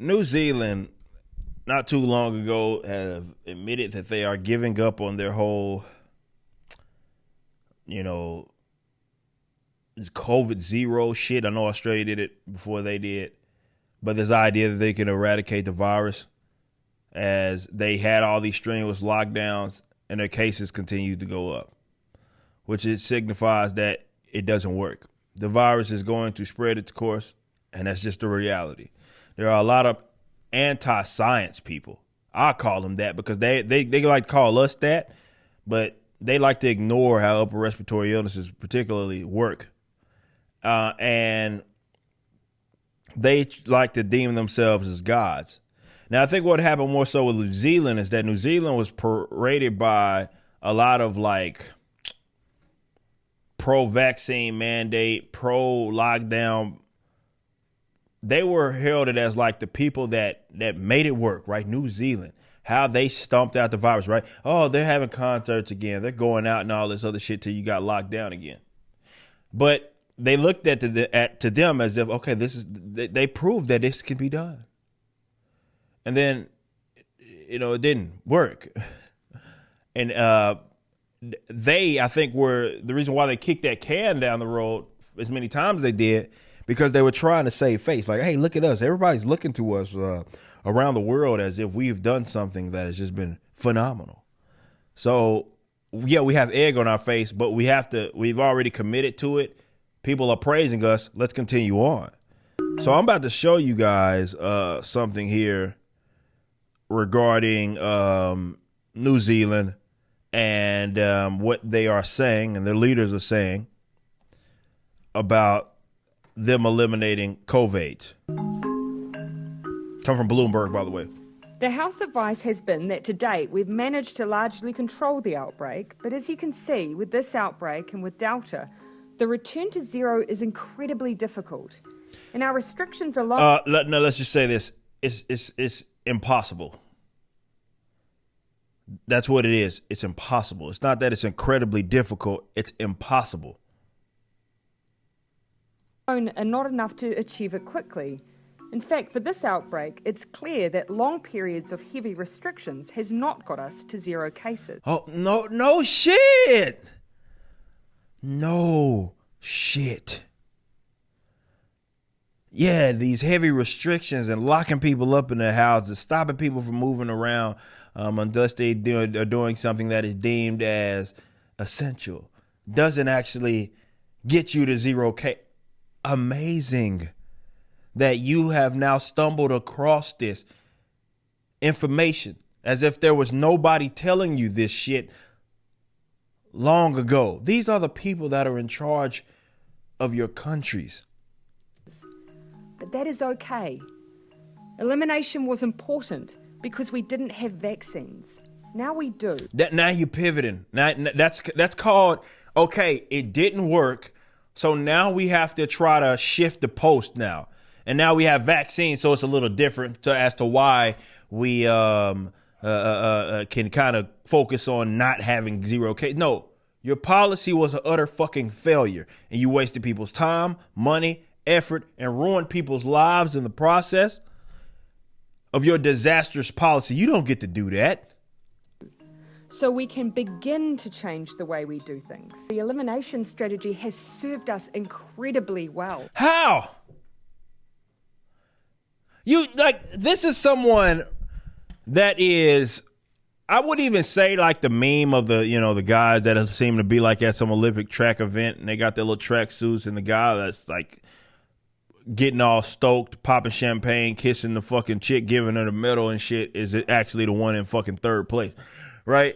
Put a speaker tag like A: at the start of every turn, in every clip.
A: New Zealand, not too long ago, have admitted that they are giving up on their whole, you know, COVID zero shit. I know Australia did it before they did, but this idea that they can eradicate the virus as they had all these strenuous lockdowns and their cases continue to go up, which it signifies that it doesn't work. The virus is going to spread its course, and that's just the reality. There are a lot of anti-science people. I call them that because they like to call us that, but they like to ignore how upper respiratory illnesses particularly work. And they like to deem themselves as gods. Now, I think what happened more so with New Zealand is that New Zealand was paraded by a lot of like pro-vaccine mandate, pro-lockdown. They were heralded as like the people that made it work, right? New Zealand, how they stomped out the virus, right? Oh, they're having concerts again. They're going out and all this other shit till you got locked down again. But they looked at to them as if, okay, they proved that this can be done. And then, it didn't work. And I think, were the reason why they kicked that can down the road as many times as they did, because they were trying to save face. Like, hey, look at us. Everybody's looking to us around the world as if we've done something that has just been phenomenal. So, yeah, we have egg on our face, but we've already committed to it. People are praising us. Let's continue on. So I'm about to show you guys something here regarding New Zealand and what they are saying and their leaders are saying about them eliminating COVID. Come from Bloomberg, by the way.
B: The House advice has been that to date we've managed to largely control the outbreak, but as you can see with this outbreak and with Delta, the return to zero is incredibly difficult. And our restrictions are long.
A: Let's just say this. It's impossible. That's what it is. It's impossible. It's not that it's incredibly difficult. It's impossible.
B: Are not enough to achieve it quickly. In fact, for this outbreak, it's clear that long periods of heavy restrictions has not got us to zero cases.
A: Oh, no shit. No shit. Yeah, these heavy restrictions and locking people up in their houses, stopping people from moving around unless they are doing something that is deemed as essential, doesn't actually get you to zero case. Amazing that you have now stumbled across this information as if there was nobody telling you this shit long ago. These are the people that are in charge of your countries.
B: But that is okay. Elimination was important because we didn't have vaccines. Now we do.
A: Now you're pivoting. Now that's called, okay, it didn't work. So now we have to try to shift the post now. And now we have vaccines, so it's a little different as to why we can kind of focus on not having zero case. No, your policy was an utter fucking failure. And you wasted people's time, money, effort, and ruined people's lives in the process of your disastrous policy. You don't get to do that.
B: So we can begin to change the way we do things. The elimination strategy has served us incredibly well.
A: How? This is someone that is, I would even say like the meme of the guys that seem to be like at some Olympic track event and they got their little track suits and the guy that's like getting all stoked, popping champagne, kissing the fucking chick, giving her the medal and shit is actually the one in fucking third place. Right?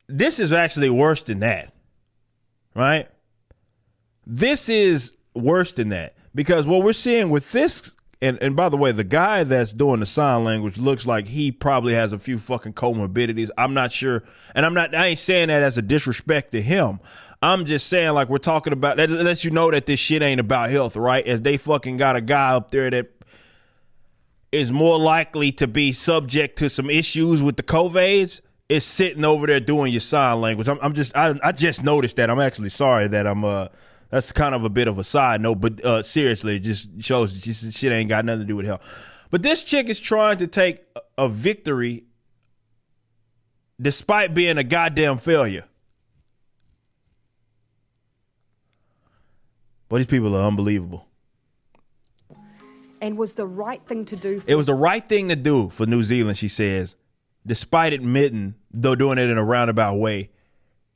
A: This is actually worse than that. Right? This is worse than that. Because what we're seeing with this, and by the way, the guy that's doing the sign language looks like he probably has a few fucking comorbidities. I'm not sure. And I ain't saying that as a disrespect to him. I'm just saying, like, we're talking about, that lets you know that this shit ain't about health, right? As they fucking got a guy up there that is more likely to be subject to some issues with the COVIDs is sitting over there doing your sign language. I just noticed that. I'm actually sorry that that's kind of a bit of a side note, but seriously, it just shows this shit ain't got nothing to do with health. But this chick is trying to take a victory despite being a goddamn failure. But these people are unbelievable.
B: And was the right thing to do.
A: It was the right thing to do for New Zealand, she says, despite admitting, though doing it in a roundabout way,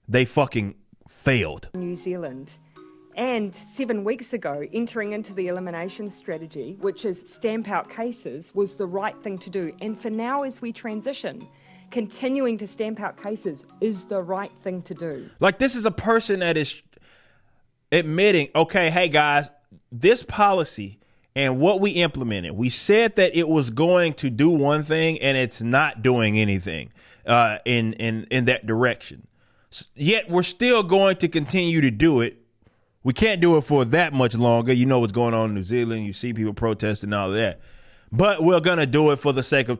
A: they fucking failed.
B: New Zealand. And 7 weeks ago, entering into the elimination strategy, which is stamp out cases, was the right thing to do. And for now, as we transition, continuing to stamp out cases is the right thing to do.
A: Like, this is a person that is admitting, okay, hey guys, this policy and what we implemented, we said that it was going to do one thing and it's not doing anything in that direction. Yet we're still going to continue to do it. We can't do it for that much longer. You know what's going on in New Zealand. You see people protesting and all of that. But we're going to do it for the sake of,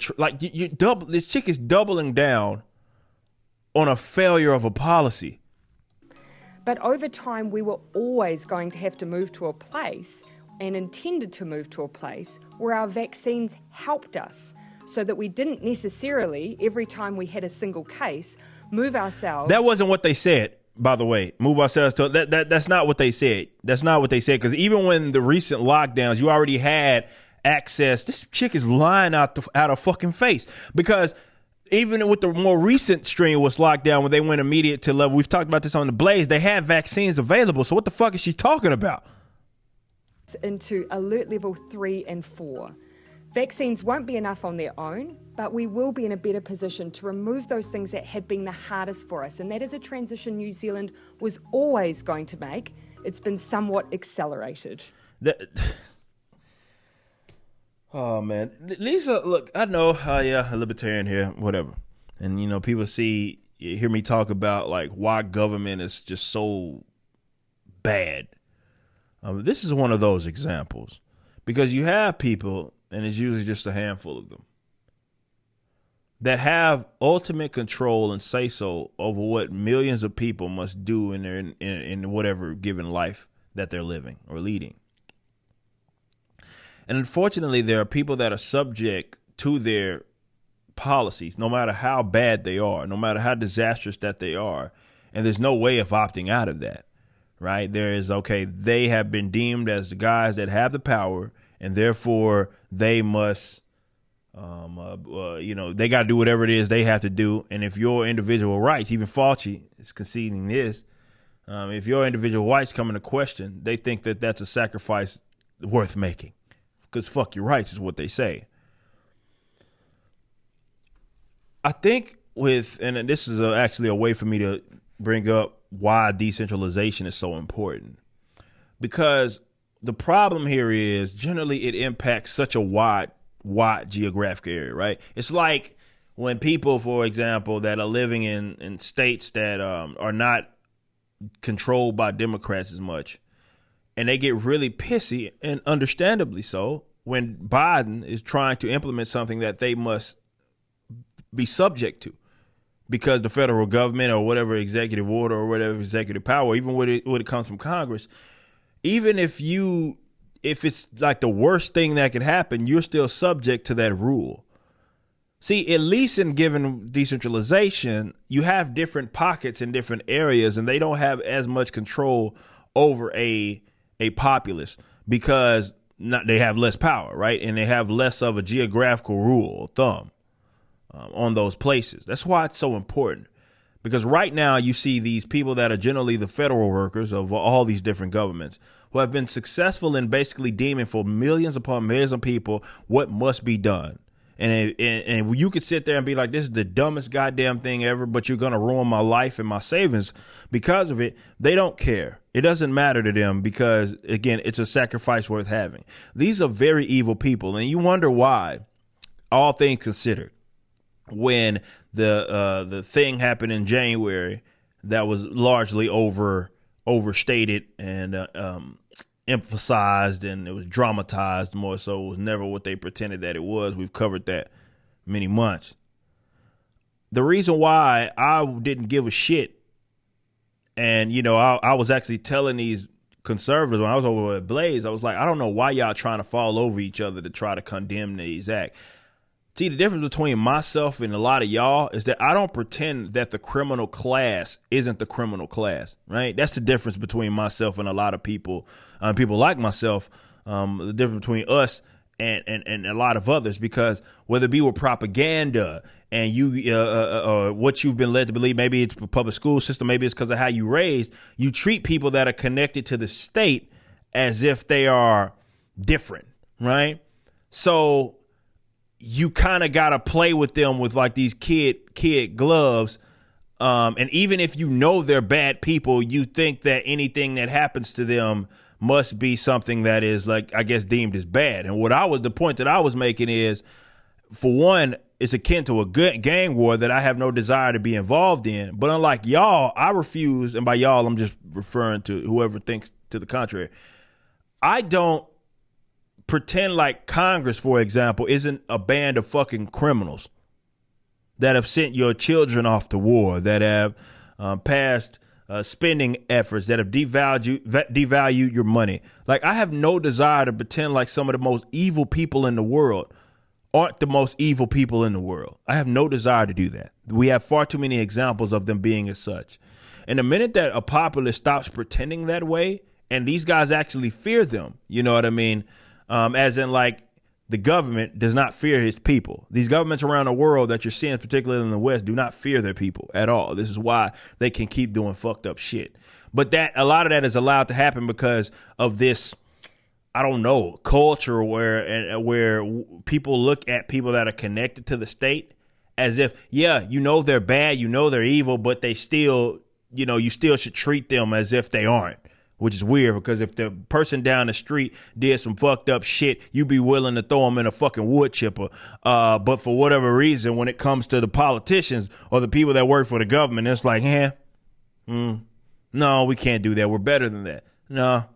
A: this chick is doubling down on a failure of a policy.
B: But over time, we were always going to have to move to a place, and intended to move to a place, where our vaccines helped us, so that we didn't necessarily, every time we had a single case, move ourselves. That
A: wasn't what they said. By the way, move ourselves to that's not what they said. That's not what they said. Because even when the recent lockdowns, you already had access. This chick is lying out of fucking face. Because even with the more recent strain was locked down when they went immediate to level, we've talked about this on the Blaze, they had vaccines available. So what the fuck is she talking about?
B: Into alert level 3 and 4. Vaccines won't be enough on their own, but we will be in a better position to remove those things that have been the hardest for us. And that is a transition New Zealand was always going to make. It's been somewhat accelerated.
A: Oh, man. Lisa, look, I know, a libertarian here, whatever. And, people hear me talk about, like, why government is just so bad. This is one of those examples. Because you have people, and it's usually just a handful of them, that have ultimate control and say-so over what millions of people must do in whatever given life that they're living or leading. And unfortunately, there are people that are subject to their policies, no matter how bad they are, no matter how disastrous that they are. And there's no way of opting out of that, right? They have been deemed as the guys that have the power, and therefore they must, they got to do whatever it is they have to do. And if your individual rights, even Fauci is conceding this, if your individual rights come into question, they think that that's a sacrifice worth making. Because fuck your rights is what they say. I think and this is actually a way for me to bring up why decentralization is so important. Because the problem here is generally it impacts such a wide geographic area, right? It's like when people, for example, that are living in states that are not controlled by Democrats as much, and they get really pissy, and understandably so, when Biden is trying to implement something that they must be subject to because the federal government or whatever executive order or whatever executive power, even when it comes from Congress, even if it's like the worst thing that could happen, you're still subject to that rule. See, at least in given decentralization, you have different pockets in different areas, and they don't have as much control over a populace because they have less power, right? And they have less of a geographical rule or thumb on those places. That's why it's so important. Because right now you see these people that are generally the federal workers of all these different governments who have been successful in basically deeming for millions upon millions of people what must be done. And you could sit there and be like, this is the dumbest goddamn thing ever, but you're going to ruin my life and my savings because of it. They don't care. It doesn't matter to them because, again, it's a sacrifice worth having. These are very evil people. And you wonder why, all things considered, when the thing happened in January that was largely overstated and emphasized, and it was dramatized more so. It was never what they pretended that it was. We've covered that many months. The reason why I didn't give a shit, and I was actually telling these conservatives, when I was over at Blaze, I was like, I don't know why y'all trying to fall over each other to try to condemn these acts. See, the difference between myself and a lot of y'all is that I don't pretend that the criminal class isn't the criminal class, right? That's the difference between myself and a lot of people, people like myself, the difference between us and a lot of others, because whether it be with propaganda and you or what you've been led to believe, maybe it's the public school system, maybe it's because of how you raised, you treat people that are connected to the state as if they are different, right? So you kind of got to play with them with like these kid gloves. And even if you know they're bad people, you think that anything that happens to them must be something that is, like, I guess, deemed as bad. And the point that I was making is, for one, it's akin to a good gang war that I have no desire to be involved in. But unlike y'all, I refuse. And by y'all, I'm just referring to whoever thinks to the contrary. I don't pretend like Congress, for example, isn't a band of fucking criminals that have sent your children off to war, that have passed spending efforts, that have devalued your money. Like, I have no desire to pretend like some of the most evil people in the world aren't the most evil people in the world. I have no desire to do that. We have far too many examples of them being as such. And the minute that a populace stops pretending that way, and these guys actually fear them, you know what I mean? As in, like, the government does not fear his people. These governments around the world that you're seeing, particularly in the West, do not fear their people at all. This is why they can keep doing fucked up shit. But that a lot of that is allowed to happen because of this, I don't know, culture where people look at people that are connected to the state as if, yeah, you know they're bad, you know they're evil, but they still, you know, you still should treat them as if they aren't. Which is weird, because if the person down the street did some fucked up shit, you'd be willing to throw them in a fucking wood chipper. But for whatever reason, when it comes to the politicians or the people that work for the government, it's like, no, we can't do that. We're better than that. No,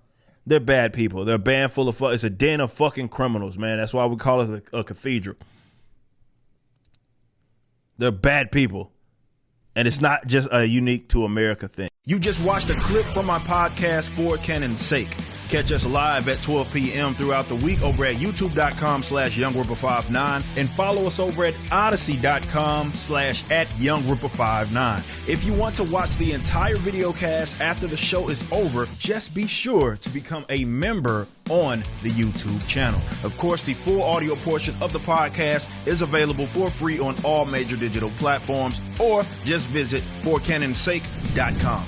A: they're bad people. They're a band full of it's a den of fucking criminals, man. That's why we call it a cathedral. They're bad people. And it's not just a unique to America thing. You just watched a clip from my podcast, For Canon's Sake. Catch us live at 12 p.m. throughout the week over at youtube.com/YoungRipper59 and follow us over at odyssey.com/@YoungRipper59. If you want to watch the entire video cast after the show is over, just be sure to become a member on the YouTube channel. Of course, the full audio portion of the podcast is available for free on all major digital platforms, or just visit forcanonsake.com.